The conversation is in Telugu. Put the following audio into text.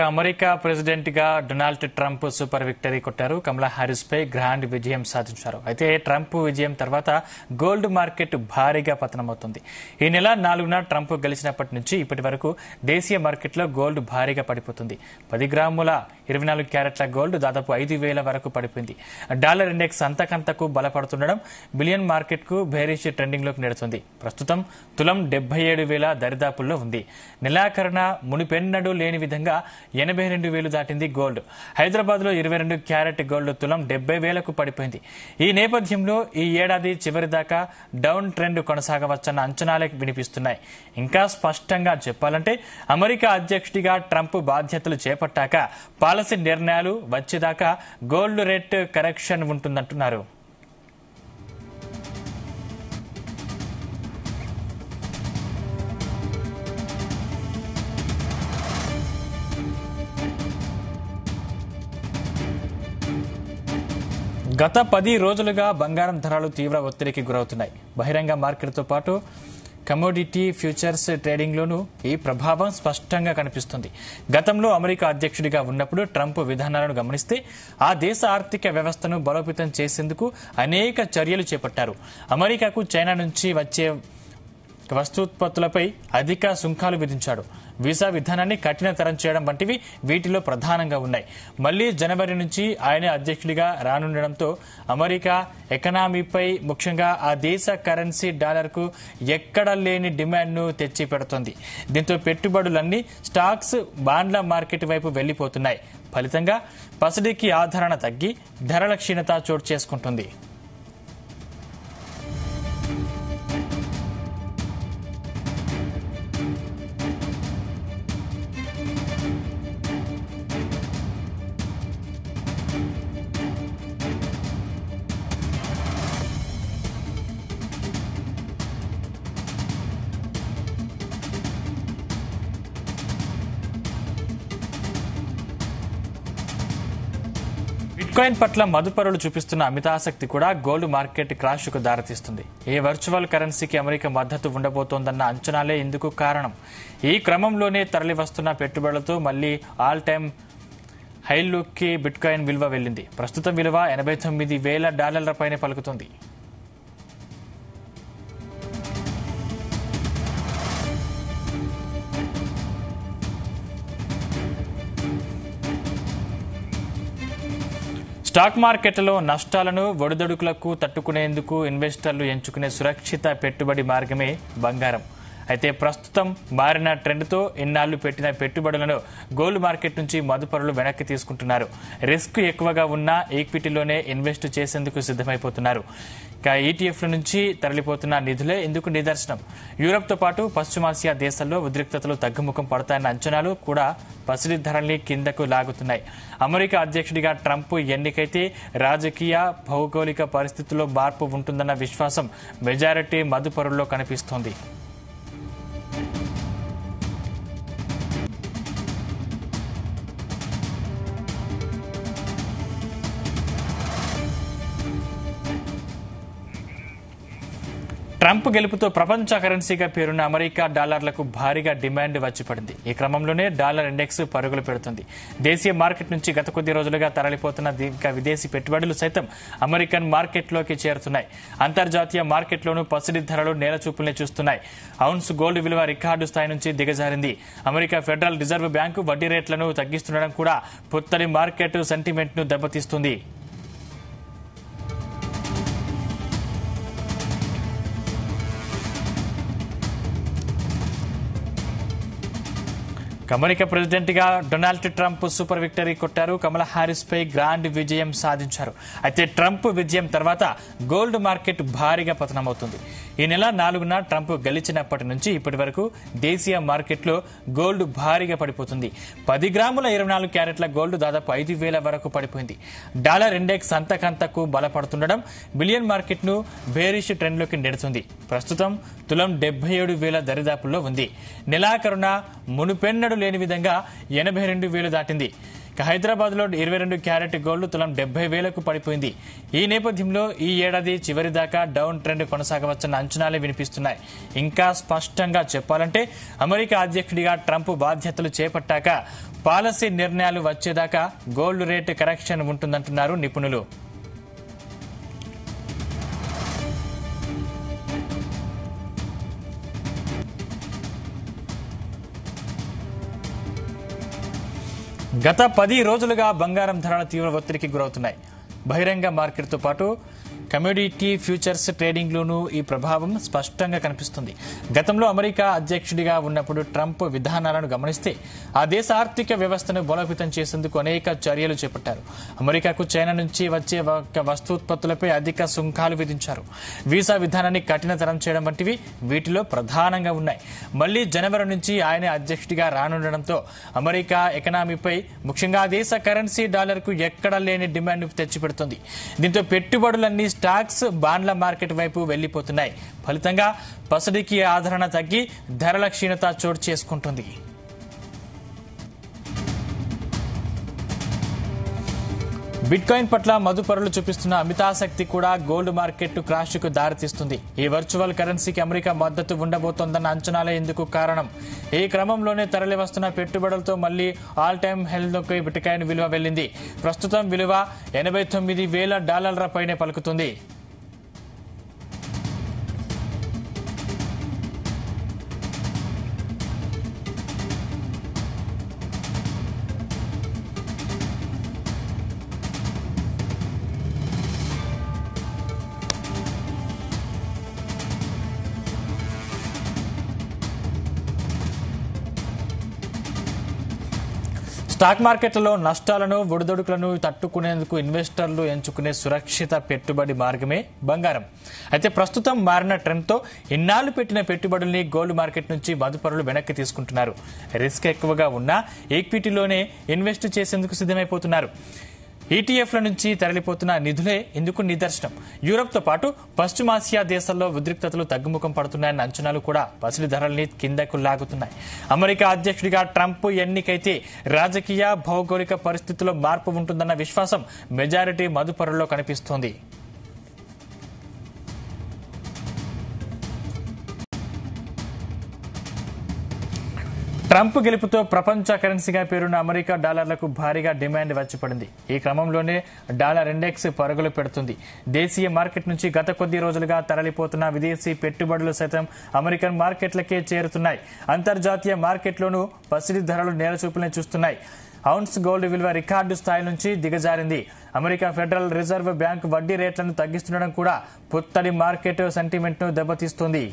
అమెరికా ప్రెసిడెంట్ గా డొనాల్డ్ ట్రంప్ సూపర్ విక్టరీ కొట్టారు. కమలా హారిస్ పై గ్రాండ్ విజయం సాధించారు. అయితే ట్రంప్ విజయం తర్వాత గోల్డ్ మార్కెట్ భారీగా పతనమవుతుంది. ఈ నెల 4న ట్రంప్ గెలిచినప్పటి నుంచి ఇప్పటి వరకు దేశీయ మార్కెట్లో గోల్డ్ భారీగా పడిపోతుంది. 10 గ్రాముల 24 క్యారెట్ల గోల్డ్ దాదాపు 5,000 వరకు పడిపోయింది. డాలర్ ఇండెక్స్ అంతకంతకు బలపడుతుండడం బిలియన్ మార్కెట్ కు బేరిష్ ట్రెండింగ్ లోకి నెడుతుంది. ప్రస్తుతం తులం 77,000 దరిదాపుల్లో ఉంది. నెలాఖరున మునిపెన్నడూ లేని విధంగా 82,000 దాటింది గోల్డ్. హైదరాబాద్ లో 22 క్యారెట్ గోల్డ్ తులం 70,000కు పడిపోయింది. ఈ నేపథ్యంలో ఈ ఏడాది చివరి దాకా డౌన్ ట్రెండ్ కొనసాగవచ్చన్న అంచనాలే వినిపిస్తున్నాయి. ఇంకా స్పష్టంగా చెప్పాలంటే అమెరికా అధ్యక్షుడిగా ట్రంప్ బాధ్యతలు చేపట్టాక పాలసీ నిర్ణయాలు వచ్చేదాకా గోల్డ్ రేట్ కరెక్షన్ ఉంటుందంటున్నారు. గత 10 రోజులుగా బంగారం ధరలు తీవ్ర ఒత్తిడికి గురవుతున్నాయి. బహిరంగ మార్కెట్తో పాటు కమోడిటీ ఫ్యూచర్స్ ట్రేడింగ్లోనూ ఈ ప్రభావం స్పష్టంగా కనిపిస్తుంది. గతంలో అమెరికా అధ్యక్షుడిగా ఉన్నప్పుడు ట్రంప్ విధానాలను గమనిస్తే ఆ దేశ ఆర్థిక వ్యవస్థను బలోపేతం చేసేందుకు అనేక చర్యలు చేపట్టారు. అమెరికాకు చైనా నుంచి వచ్చే వస్తూత్పత్తులపై అధిక సుంకాలు విధించాడు. వీసా విధానాన్ని కఠినతరం చేయడం వంటివి వీటిలో ప్రధానంగా ఉన్నాయి. మళ్లీ జనవరి నుంచి ఆయన అధ్యక్షుడిగా రానుండడంతో అమెరికా ఎకనామీపై ముఖ్యంగా ఆ దేశ కరెన్సీ డాలర్కు ఎక్కడ లేని డిమాండ్ను తెచ్చి పెడుతోంది. దీంతో పెట్టుబడులన్నీ స్టాక్స్, బాండ్ల మార్కెట్ వైపు వెళ్లిపోతున్నాయి. ఫలితంగా పసిడికి ఆదరణ తగ్గి ధరల క్షీణత చోటు చేసుకుంటుంది. బిట్కాయిన్ పట్ల మదుపరులు చూపిస్తున్న అమితాసక్తి కూడా గోల్డ్ మార్కెట్ క్రాష్ కు దారితీస్తుంది. ఈ వర్చువల్ కరెన్సీకి అమెరికా మద్దతు ఉండబోతోందన్న అంచనాలే ఇందుకు కారణం. ఈ క్రమంలోనే తరలి వస్తున్న పెట్టుబడులతో మళ్లీ ఆల్ టైమ్ హైలోకి బిట్కాయిన్ విలువ వెళ్లింది. ప్రస్తుతం విలువ $89,000 పైనే పలుకుతుంది. స్టాక్ మార్కెట్లలో నష్టాలను ఒడిదొడుకులకు తట్టుకునేందుకు ఇన్వెస్టర్లు ఎంచుకునే సురక్షిత పెట్టుబడి మార్గమే బంగారం. అయితే ప్రస్తుతం మారిన ట్రెండ్తో ఇన్నాళ్లు పెట్టిన పెట్టుబడులను గోల్డ్ మార్కెట్ నుంచి మదుపరులు వెనక్కి తీసుకుంటున్నారు. రిస్క్ ఎక్కువగా ఉన్న ఈక్విటీలోనే ఇన్వెస్ట్ చేసేందుకు సిద్దమైపోతున్నారు. ఇక ఈటీఎఫ్ల నుంచి తరలిపోతున్న నిధులే ఇందుకు నిదర్శనం. యూరప్తో పాటు పశ్చిమాసియా దేశాల్లో ఉద్రిక్తతలు తగ్గుముఖం పడతాయన్న అంచనాలు కూడా పసిడి ధరల్ని కిందకు లాగుతున్నాయి. అమెరికా అధ్యక్షుడిగా ట్రంప్ ఎన్నికైతే రాజకీయ, భౌగోళిక పరిస్థితుల్లో మార్పు ఉంటుందన్న విశ్వాసం మెజారిటీ మదుపరుల్లో కనిపిస్తోంది. ట్రంప్ గెలుపుతో ప్రపంచ కరెన్సీగా పేరున్న అమెరికా డాలర్లకు భారీగా డిమాండ్ వచ్చిపడింది. ఈ క్రమంలోనే డాలర్ ఇండెక్స్ పరుగులు పెడుతుంది. దేశీయ మార్కెట్ నుంచి గత కొద్ది రోజులుగా తరలిపోతున్న విదేశీ పెట్టుబడులు సైతం అమెరికన్ మార్కెట్లోకి చేరుతున్నాయి. అంతర్జాతీయ మార్కెట్లోనూ పసిడి ధరలు నేలచూపుల్ని చూస్తున్నాయి. ఔన్స్ గోల్డ్ విలువ రికార్డు స్థాయి నుంచి దిగజారింది. అమెరికా ఫెడరల్ రిజర్వ్ బ్యాంకు వడ్డీ రేట్లను తగ్గిస్తుండడం కూడా పుత్తడి మార్కెట్ సెంటిమెంట్ ను దెబ్బతీస్తుంది. అమెరికా ప్రెసిడెంట్ గా డొనాల్డ్ ట్రంప్ సూపర్ విక్టరీ కొట్టారు. కమలా హారిస్ పై గ్రాండ్ విజయం సాధించారు. అయితే ట్రంప్ విజయం తర్వాత గోల్డ్ మార్కెట్ భారీగా పతనమవుతుంది. ఈ నెల 4న ట్రంప్ గెలిచినప్పటి నుంచి ఇప్పటి వరకు దేశీయ మార్కెట్లో గోల్డ్ భారీగా పడిపోతుంది. 10 గ్రాముల 24 క్యారెట్ల గోల్డ్ దాదాపు 5,000 వరకు పడిపోయింది. డాలర్ ఇండెక్స్ అంతకంతకు బలపడుతుండడం బిలియన్ మార్కెట్ ను బేరిష్ ట్రెండ్ లోకి నెడుతుంది. ప్రస్తుతం తులం 77,000 దరిదాపుల్లో ఉంది. నెలాఖరున మునుపెన్నడూ లేని విధంగా 82,000 దాటింది. హైదరాబాద్లో 22 క్యారెట్ గోల్డ్ తులం 70,000కు పడిపోయింది. ఈ నేపథ్యంలో ఈ ఏడాది చివరి దాకా డౌన్ ట్రెండ్ కొనసాగవచ్చన్న అంచనాలే వినిపిస్తున్నాయి. ఇంకా స్పష్టంగా చెప్పాలంటే అమెరికా అధ్యక్షుడిగా ట్రంప్ బాధ్యతలు చేపట్టాక పాలసీ నిర్ణయాలు వచ్చేదాకా గోల్డ్ రేటు కరెక్షన్ ఉంటుందంటున్నారు నిపుణులు. గత 10 రోజులుగా బంగారం ధరల తీవ్ర ఒత్తిడికి గురవుతున్నాయి. బహిరంగ మార్కెట్తో పాటు కమోడిటీ ఫ్యూచర్స్ ట్రేడింగ్లోనూ ఈ ప్రభావం స్పష్టంగా కనిపిస్తుంది. గతంలో అమెరికా అధ్యక్షుడిగా ఉన్నప్పుడు ట్రంప్ విధానాలను గమనిస్తే ఆ దేశ ఆర్థిక వ్యవస్థను బలోపేతం చేసేందుకు అనేక చర్యలు చేపట్టారు. అమెరికాకు చైనా నుంచి వచ్చే వస్తూత్పత్తులపై అధిక సుంకాలు విధించారు. వీసా విధానాన్ని కఠినతరం చేయడం వంటివి వీటిలో ప్రధానంగా ఉన్నాయి. మళ్లీ జనవరి నుంచి ఆయన అధ్యక్షుడిగా రానుండడంతో అమెరికా ఎకనామీపై ముఖ్యంగా దేశ కరెన్సీ డాలర్కు ఎక్కడా లేని డిమాండ్ తెచ్చిపెడుతుంది. దీంతో పెట్టుబడులన్నీ స్టాక్స్, బాండ్ల మార్కెట్ వైపు వెళ్లిపోతున్నాయి. ఫలితంగా పసిడికి ఆదరణ తగ్గి ధరల క్షీణత చోటు చేసుకుంటుంది. బిట్కాయిన్ పట్ల మదుపరులు చూపిస్తున్న అమితాసక్తి కూడా గోల్డ్ మార్కెట్ క్రాష్ కు దారితీస్తుంది. ఈ వర్చువల్ కరెన్సీకి అమెరికా మద్దతు ఉండబోతోందన్న అంచనాలే ఇందుకు కారణం. ఈ క్రమంలోనే తరలి వస్తున్న పెట్టుబడులతో మళ్లీ ఆల్ టైమ్ హెల్లోకి బిట్కాయిన్ విలువ వెళ్లింది. ప్రస్తుతం విలువ $89,000 పైనే పలుకుతుంది. స్టాక్ మార్కెట్లలో నష్టాలను, ఒడిదుడుకులను తట్టుకునేందుకు ఇన్వెస్టర్లు ఎంచుకునే సురక్షిత పెట్టుబడి మార్గమే బంగారం. అయితే ప్రస్తుతం మారిన ట్రెండ్తో ఇన్నాళ్లు పెట్టిన పెట్టుబడుల్ని గోల్డ్ మార్కెట్ నుంచి మదుపరులు వెనక్కి తీసుకుంటున్నారు. రిస్క్ ఎక్కువగా ఉన్నా ఈక్విటీలోనే ఇన్వెస్ట్ చేసేందుకు సిద్ధమైపోతున్నారు. ఈటీఎఫ్ల నుంచి తరలిపోతున్న నిధులే ఇందుకు నిదర్శనం. యూరప్తో పాటు పశ్చిమాసియా దేశాల్లో ఉద్రిక్తతలు తగ్గుముఖం పడుతున్నాయన్న అంచనాలు కూడా పసిడి ధరల్ని కిందకు లాగుతున్నాయి. అమెరికా అధ్యక్షుడిగా ట్రంప్ ఎన్నికైతే రాజకీయ, భౌగోళిక పరిస్థితుల్లో మార్పు ఉంటుందన్న విశ్వాసం మెజారిటీ మదుపరుల్లో కనిపిస్తోంది. ట్రంప్ గెలుపుతో ప్రపంచ కరెన్సీగా పేరున్న అమెరికా డాలర్లకు భారీగా డిమాండ్ వచ్చిపడింది. ఈ క్రమంలోనే డాలర్ ఇండెక్స్ పరుగులు పెడుతుంది. దేశీయ మార్కెట్ నుంచి గత కొద్ది రోజులుగా తరలిపోతున్న విదేశీ పెట్టుబడులు సైతం అమెరికన్ మార్కెట్లకే చేరుతున్నాయి. అంతర్జాతీయ మార్కెట్లోనూ పసిడి ధరలు నేలచూపులను చూస్తున్నాయి. ఔన్స్ గోల్డ్ విలువ రికార్డు స్థాయి నుంచి దిగజారింది. అమెరికా ఫెడరల్ రిజర్వ్ బ్యాంక్ వడ్డీ రేట్లను తగ్గిస్తుండడం కూడా పుత్తడి మార్కెట్ సెంటిమెంట్ను దెబ్బతీస్తోంది.